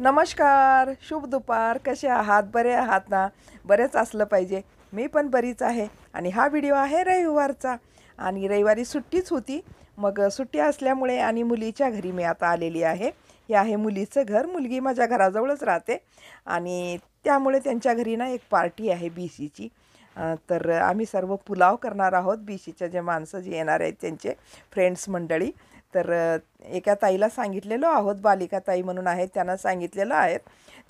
नमस्कार, शुभ दुपार. कसे आहात? बरे आहात ना? बरेच असलं पाहिजे. मी पण बरीच आहे आणि हा व्हिडिओ आहे रविवारचा आणि रविवारी सुट्टीच होती. मग सुट्टी असल्यामुळे आणि मुलीच्या घरी मी आता आलेली आहे. हे आहे मुलीचं घर. मुलगी माझ्या घराजवळच राहते आणि त्यामुळे त्यांच्या घरी ना एक पार्टी आहे BCची. तर आम्ही सर्व पुलाव करणार आहोत. BCच्या जे माणसं जे येणार आहेत त्यांचे फ्रेंड्स मंडळी. तर एका ताईला सांगितलेलो आहोत, बालिका ताई म्हणून आहेत, त्यांना सांगितलेलं आहे.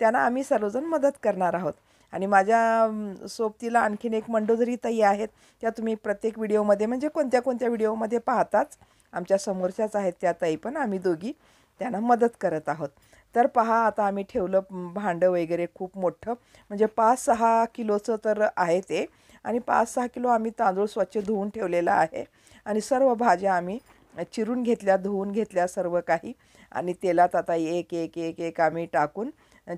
त्यांना आम्ही सर्वजण मदत करणार आहोत. आणि माझ्या सोबतीला आणखीन एक मंडोदरी ताई आहेत. त्या तुम्ही प्रत्येक व्हिडिओमध्ये म्हणजे कोणत्या कोणत्या व्हिडिओमध्ये पाहताच. आमच्या समोरच्याच आहेत त्या ताई पण. आम्ही दोघी त्यांना मदत करत आहोत. तर पहा आता आम्ही ठेवलं भांडं वगैरे खूप मोठं, म्हणजे 5-6 किलोचं तर आहे ते. आणि 5-6 किलो आम्ही तांदूळ स्वच्छ धुवून ठेवलेला आहे. आणि सर्व भाज्या आम्ही चिरून घेतल्या, धुवून घेतल्या सर्व काही. आणि तेलात आता एक एक एक एक आम्ही टाकून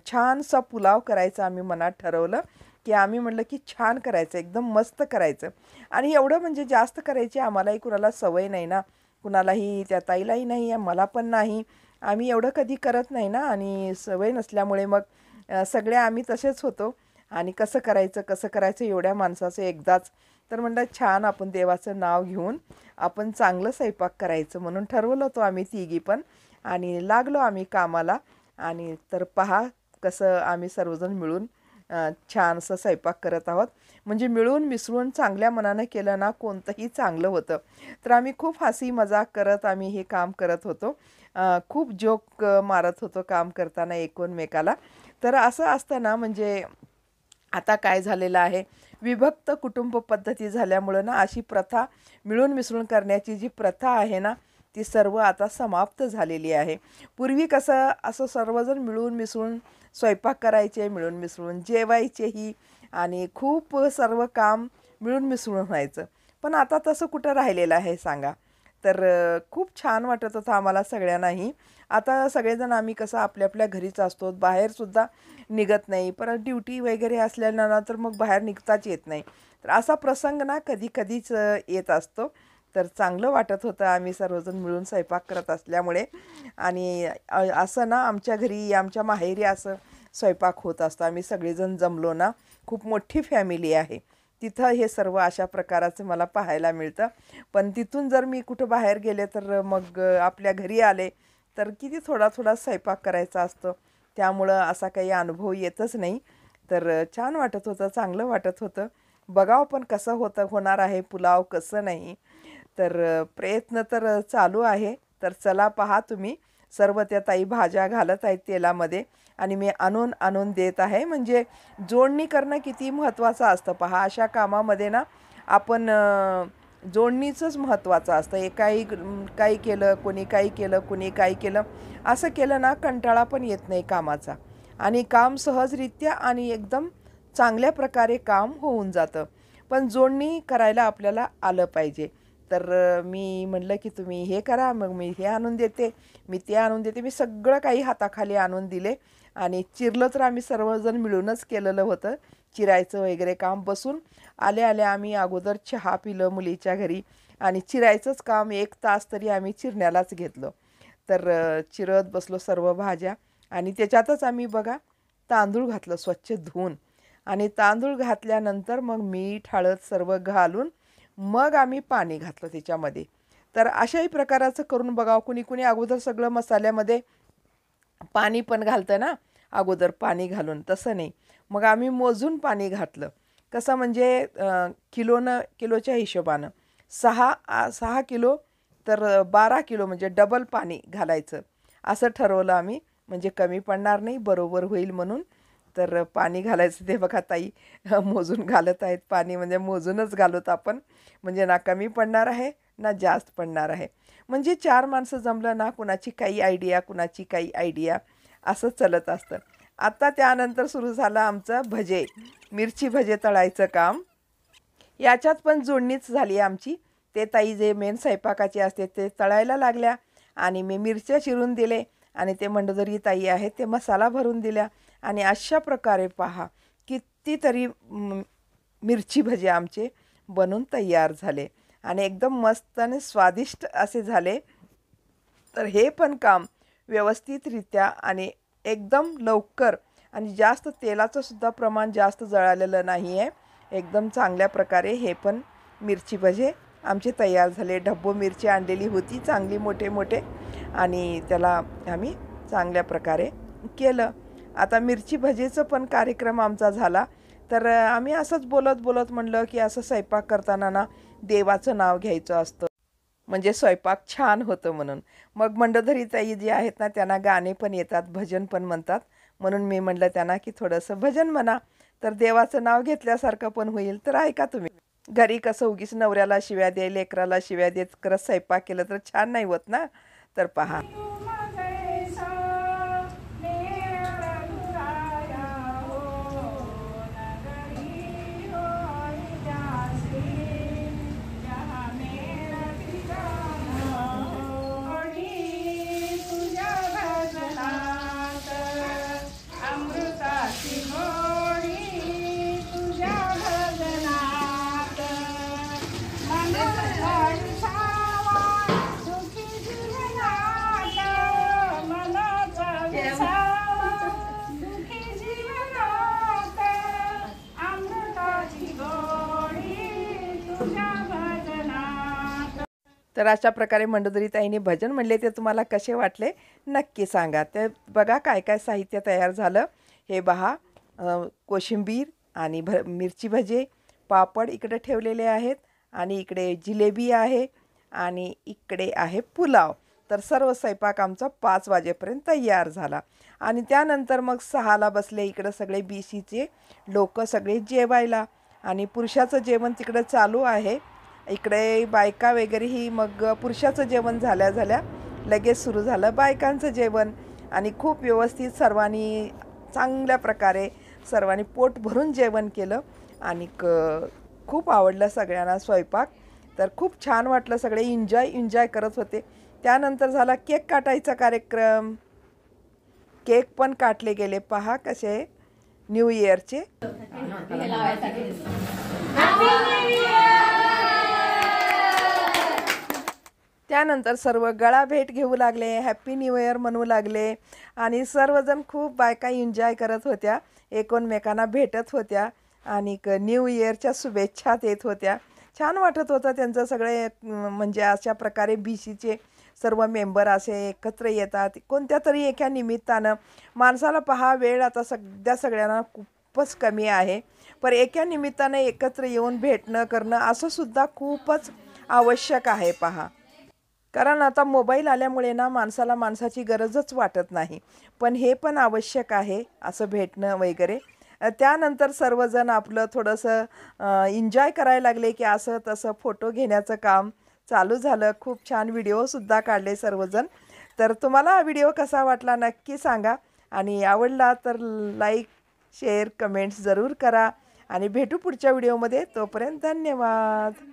छानसा पुलाव करायचा आम्ही मनात ठरवलं. की आम्ही म्हटलं की छान करायचं, एकदम मस्त करायचं. आणि एवढं म्हणजे जास्त करायची आम्हालाही कुणाला सवय नाही ना, कुणालाही, त्या ताईलाही नाही आहे, मला पण नाही. आम्ही एवढं कधी करत नाही ना आणि सवय नसल्यामुळे मग सगळे आम्ही तसेच होतो. आणि कसं करायचं एवढ्या माणसाचं एकदाच. तर म्हणलं छान आपण देवाचं नाव घेऊन आपण चांगलं स्वयंपाक करायचं म्हणून ठरवलं होतं आम्ही तिघी पण. आणि लागलो आम्ही कामाला. आणि तर पहा कसं आम्ही सर्वजण मिळून छान असं स्वयंपाक करत आहोत. म्हणजे मिळून मिसळून चांगल्या मनानं केलं ना कोणतंही चांगलं होतं. तर आम्ही खूप हसी मजाक करत आम्ही हे काम करत होतो. खूप जोक मारत होतो काम करताना एकमेकाला. तर असं असतं ना, म्हणजे आता काय झालेलं आहे, विभक्त कुटुंब पद्धती झाल्यामुळं ना अशी प्रथा, मिळून मिसळून करण्याची जी प्रथा आहे ना, ती सर्व आता समाप्त झालेली आहे. पूर्वी कसं असं सर्वजण मिळून मिसळून स्वयंपाक करायचे, मिळून मिसळून जेवायचेही आणि खूप सर्व काम मिळून मिसळून व्हायचं. पण आता तसं कुठं राहिलेलं आहे सांगा? तर खूप छान वाटत होतं आम्हाला सगळ्यांनाही. आता सगळेजण आम्ही कसं आपल्या आपल्या घरीच असतो, बाहेरसुद्धा निघत नाही. परत ड्युटी वगैरे असल्यानं ना तर मग बाहेर निघताच येत नाही. तर असा प्रसंग ना कधी-कधीच येत असतो. तर चांगलं वाटत होतं आम्ही सर्वजण मिळून स्वयंपाक करत असल्यामुळे. आणि असं ना आमच्या घरी, आमच्या माहेरी असं स्वयंपाक होत असतो. आम्ही सगळेजण जमलो ना, खूप मोठी फॅमिली आहे. तिथं हे सर्व अशा प्रकाराचं मला पाहायला मिळतं. पण तिथून जर मी कुठं बाहेर गेले तर मग आपल्या घरी आले, तर किती थोडा-थोडा स्वयंपाक करायचा असतो. त्यामुळं असा काही अनुभव येतच नाही. तर छान वाटत होतं, चांगलं वाटत होतं. बघावं पण कसं होणार आहे पुलाव, कसं नाही. तर प्रयत्न तर चालू आहे. तर चला पहा तुम्ही, सर्व त्या ताई भाज्या घालत आहेत तेलामध्ये आणि मी आणून आणून देत आहे. म्हणजे जोडणी करणं किती महत्त्वाचं असतं पहा. अशा कामामध्ये ना आपण जोडणीचंच महत्त्वाचं असतं. काही केलं, कोणी काही केलं, कोणी काही केलं. असं केलं ना कंटाळा पण येत नाही कामाचा आणि काम सहजरित्या आणि एकदम चांगल्या प्रकारे काम होऊन जातं. पण जोडणी करायला आपल्याला आलं पाहिजे. तर मी म्हटलं की तुम्ही हे करा, मग मी हे आणून देते, मी ते आणून देते. मी सगळं काही हाताखाली आणून दिले आणि चिरलं तर आम्ही सर्वजण मिळूनच केलेलं होतं. चिरायचं वगैरे काम. बसून आल्या-आल्या आम्ही अगोदर चहा पिलं मुलीच्या घरी आणि चिरायचंच काम 1 तास तरी आम्ही चिरण्यालाच घेतलं. तर चिरत बसलो सर्व भाज्या आणि त्याच्यातच आम्ही बघा तांदूळ घातलं स्वच्छ धुवून. आणि तांदूळ घातल्यानंतर मग मीठ, हळद सर्व घालून मग आम्ही पाणी घातलं त्याच्यामध्ये. तर अशाही प्रकाराचं करून बघावं. कुणी-कुणी अगोदर सगळं मसाल्यामध्ये पाणी पण घालतं ना, अगोदर पाणी घालून. तसं नाही. मग आम्ही मोजून पाणी घातलं. कसं म्हणजे किलोच्या हिशोबानं 6 किलो तर 12 किलो म्हणजे डबल पाणी घालायचं. असं ठरवलं आम्ही. म्हणजे कमी पडणार नाही, बरोबर होईल म्हणून. तर पाणी घालायचं ते बघा ताई मोजून घालत आहेत पाणी, म्हणजे मोजूनच घालत आपण. म्हणजे ना कमी पडणार आहे, ना जास्त पडणार आहे. म्हणजे 4 माणसं जमलं ना, कुणाची काही आयडिया, कुणाची काही आयडिया असं चालत असतं. आता त्यानंतर सुरू झालं आमचं भजे, मिरची भजे तळायचं काम. याच्यात पण जोडणीच झाली आमची. ते ताई जे मेन स्वयंपाकाचे असते ते तळायला लागल्या आणि मी मिरच्या चिरून दिले आणि ते मंडोदरी ताई आहेत ते मसाला भरून दिल्या. आणि अशा प्रकारे पहा कितीतरी मिरची भजे आमचे बनून तयार झाले आणि एकदम मस्त आणि स्वादिष्ट असे झाले. तर हे पण काम व्यवस्थितरित्या आणि एकदम लवकर आणि जास्त तेलाचं सुद्धा प्रमाण जास्त जळालेलं नाही आहे. एकदम चांगल्या प्रकारे हे पण मिरची भजे आमचे तयार झाले. ढब्बू मिरची आणलेली होती चांगली मोठे मोठे आणि त्याला आम्ही चांगल्या प्रकारे केलं. आता मिरची भजीचं पण कार्यक्रम आमचा झाला. तर आम्ही असंच बोलत बोलत म्हणलं की असं स्वयंपाक करताना ना देवाचं नाव घ्यायचं असतं, म्हणजे स्वयंपाक छान होतं म्हणून. मग मंडोदरी ताई जी आहेत ना त्यांना गाणे पण येतात, भजन पण म्हणतात. म्हणून मी म्हटलं त्यांना की थोडंसं भजन म्हणा, तर देवाचं नाव घेतल्यासारखं पण होईल. तर ऐका तुम्ही. घरी कसं उगीच नवऱ्याला शिव्या दे, लेकराला शिव्या देत करत स्वयंपाक केलं तर छान नाही होत ना. तर पहा. तर अशा प्रकारे मंडोदरी ताईने भजन म्हणले. ते तुम्हाला कसे वाटले नक्की सांगा. ते बघा काय काय साहित्य तयार झालं. हे पहा, कोशिंबीर आणि मिरची भजे, पापड इकडे ठेवलेले आहेत आणि इकडे जिलेबी आहे आणि इकडे आहे पुलाव. तर सर्व स्वयंपाक आमचा 5 वाजेपर्यंत तयार झाला आणि त्यानंतर मग 6ला बसले इकडं सगळे बीसीचे लोक सगळे जेवायला आणि पुरुषाचं जेवण तिकडं चालू आहे. इकडे बायका वगैरे ही मग पुरुषाचं जेवण झाल्या लगेच सुरू झालं बायकांचं जेवण आणि खूप व्यवस्थित सर्वांनी चांगल्या प्रकारे सर्वांनी पोट भरून जेवण केलं आणि खूप आवडलं सगळ्यांना स्वयंपाक. तर खूप छान वाटलं, सगळे एन्जॉय करत होते. त्यानंतर झाला केक काटायचा कार्यक्रम. केक पण काटले गेले. पहा कसे न्यू इयरचे. त्यानंतर सर्व गळा भेट घेऊ लागले, हॅप्पी न्यू इयर म्हणू लागले आणि सर्वजण खूप बायका एन्जॉय करत होत्या, एकमेकांना भेटत होत्या आणि न्यू इयरच्या शुभेच्छा देत होत्या. छान वाटत होतं त्यांचं सगळे. म्हणजे अशा प्रकारे बीसीचे सर्व मेंबर असे एकत्र येतात कोणत्या तरी एका निमित्तानं. माणसाला पहा वेळ आता सगळ्यांना खूपच कमी आहे, पण एका निमित्तानं एकत्र येऊन भेटणं करणं असं सुद्धा खूपच आवश्यक आहे पहा. कारण आता मोबाईल आल्यामुळे ना माणसाला माणसाची गरजच वाटत नाही, पण हे पण आवश्यक आहे असं भेटणं वगैरे. त्यानंतर सर्वजण आपलं थोडंसं एन्जॉय करायला लागले की असं तसं फोटो घेण्याचं काम चालू झालं. खूप छान व्हिडिओसुद्धा काढले सर्वजण. तर तुम्हाला हा व्हिडिओ कसा वाटला नक्की सांगा आणि आवडला तर लाईक शेअर कमेंट्स जरूर करा आणि भेटू पुढच्या व्हिडिओमध्ये. तोपर्यंत धन्यवाद.